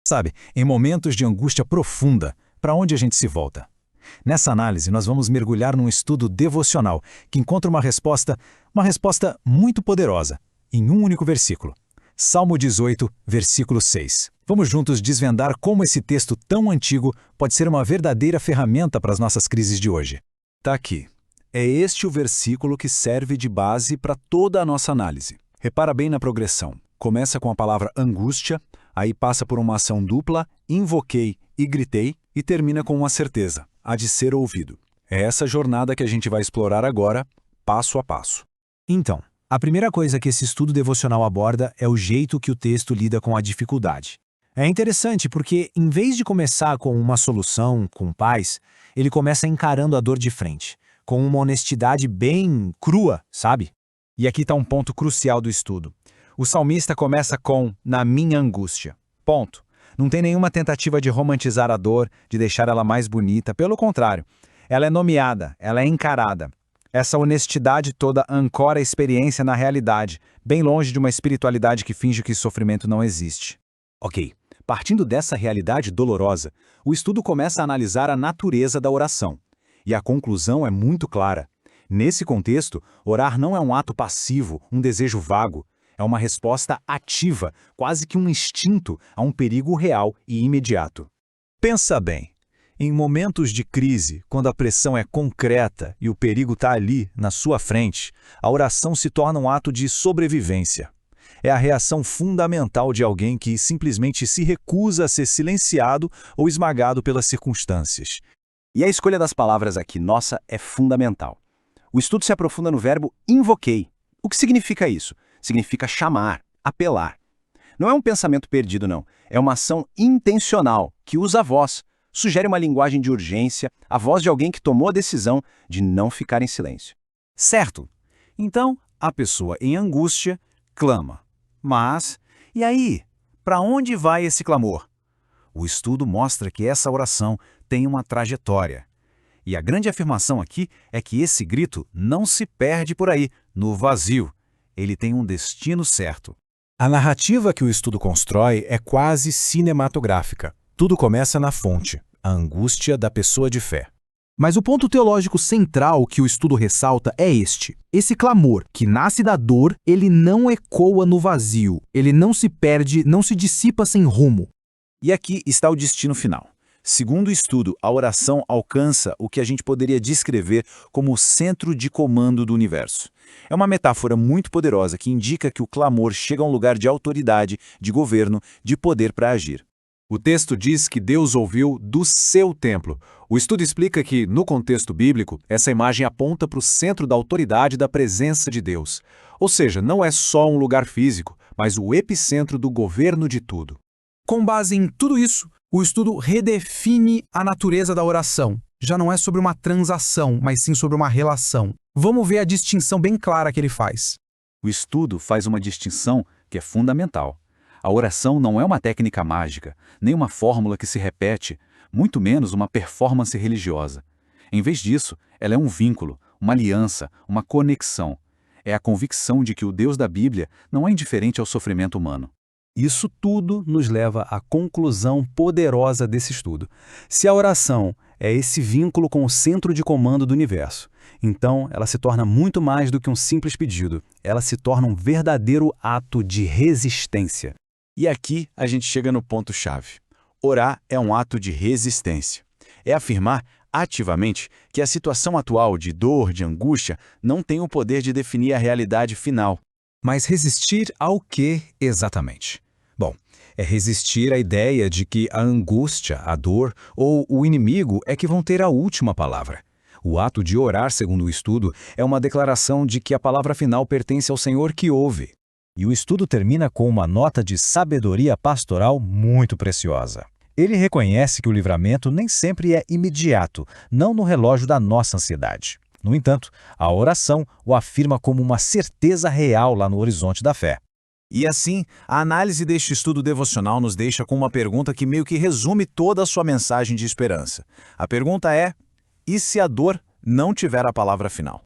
Sabe, em momentos de angústia profunda, para onde a gente se volta? Nessa análise, nós vamos mergulhar num estudo devocional que encontra uma resposta muito poderosa, em um único versículo. Salmo 18, versículo 6. Vamos juntos desvendar como esse texto tão antigo pode ser uma verdadeira ferramenta para as nossas crises de hoje. Tá aqui. É este o versículo que serve de base para toda a nossa análise. Repara bem na progressão. Começa com a palavra angústia, aí passa por uma ação dupla, invoquei e gritei, e termina com uma certeza, há de ser ouvido. É essa jornada que a gente vai explorar agora, passo a passo. Então, a primeira coisa que esse estudo devocional aborda é o jeito que o texto lida com a dificuldade. É interessante porque, em vez de começar com uma solução, com paz, ele começa encarando a dor de frente, com uma honestidade bem crua, sabe? E aqui está um ponto crucial do estudo. O salmista começa com "na minha angústia". Ponto. Não tem nenhuma tentativa de romantizar a dor, de deixar ela mais bonita. Pelo contrário, ela é nomeada, ela é encarada. Essa honestidade toda ancora a experiência na realidade, bem longe de uma espiritualidade que finge que sofrimento não existe. Ok, partindo dessa realidade dolorosa, o estudo começa a analisar a natureza da oração. E a conclusão é muito clara. Nesse contexto, orar não é um ato passivo, um desejo vago. É uma resposta ativa, quase que um instinto a um perigo real e imediato. Pensa bem, em momentos de crise, quando a pressão é concreta e o perigo está ali, na sua frente, a oração se torna um ato de sobrevivência. É a reação fundamental de alguém que simplesmente se recusa a ser silenciado ou esmagado pelas circunstâncias. E a escolha das palavras aqui, nossa, é fundamental. O estudo se aprofunda no verbo invoquei. O que significa isso? Significa chamar, apelar. Não é um pensamento perdido, não. É uma ação intencional, que usa a voz, sugere uma linguagem de urgência, a voz de alguém que tomou a decisão de não ficar em silêncio. Certo. Então, a pessoa em angústia clama. Mas, e aí? Para onde vai esse clamor? O estudo mostra que essa oração tem uma trajetória. E a grande afirmação aqui é que esse grito não se perde por aí, no vazio. Ele tem um destino certo. A narrativa que o estudo constrói é quase cinematográfica. Tudo começa na fonte, a angústia da pessoa de fé. Mas o ponto teológico central que o estudo ressalta é este. Esse clamor, que nasce da dor, ele não ecoa no vazio. Ele não se perde, não se dissipa sem rumo. E aqui está o destino final. Segundo o estudo, a oração alcança o que a gente poderia descrever como o centro de comando do universo. É uma metáfora muito poderosa que indica que o clamor chega a um lugar de autoridade, de governo, de poder para agir. O texto diz que Deus ouviu do seu templo. O estudo explica que, no contexto bíblico, essa imagem aponta para o centro da autoridade da presença de Deus. Ou seja, não é só um lugar físico, mas o epicentro do governo de tudo. Com base em tudo isso, o estudo redefine a natureza da oração. Já não é sobre uma transação, mas sim sobre uma relação. Vamos ver a distinção bem clara que ele faz. O estudo faz uma distinção que é fundamental. A oração não é uma técnica mágica, nem uma fórmula que se repete, muito menos uma performance religiosa. Em vez disso, ela é um vínculo, uma aliança, uma conexão. É a convicção de que o Deus da Bíblia não é indiferente ao sofrimento humano. Isso tudo nos leva à conclusão poderosa desse estudo. Se a oração é esse vínculo com o centro de comando do universo, então ela se torna muito mais do que um simples pedido. Ela se torna um verdadeiro ato de resistência. E aqui a gente chega no ponto-chave. Orar é um ato de resistência. É afirmar ativamente que a situação atual de dor, de angústia, não tem o poder de definir a realidade final. Mas resistir ao que exatamente? Bom, é resistir à ideia de que a angústia, a dor ou o inimigo é que vão ter a última palavra. O ato de orar, segundo o estudo, é uma declaração de que a palavra final pertence ao Senhor que ouve. E o estudo termina com uma nota de sabedoria pastoral muito preciosa. Ele reconhece que o livramento nem sempre é imediato, não no relógio da nossa ansiedade. No entanto, a oração o afirma como uma certeza real lá no horizonte da fé. E assim, a análise deste estudo devocional nos deixa com uma pergunta que meio que resume toda a sua mensagem de esperança. A pergunta é: e se a dor não tiver a palavra final?